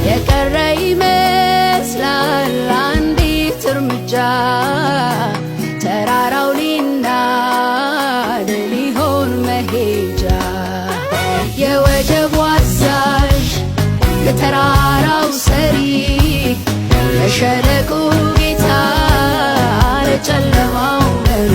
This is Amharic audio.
የቀረ ይመስላል አንዲት እርምጃ ተራራው ሊናድ ሊሆን መሄጃ የወጀቡ አዛዥ የተራራው ሰሪ የሸለቆ ጌታ ለጨለማው መሪ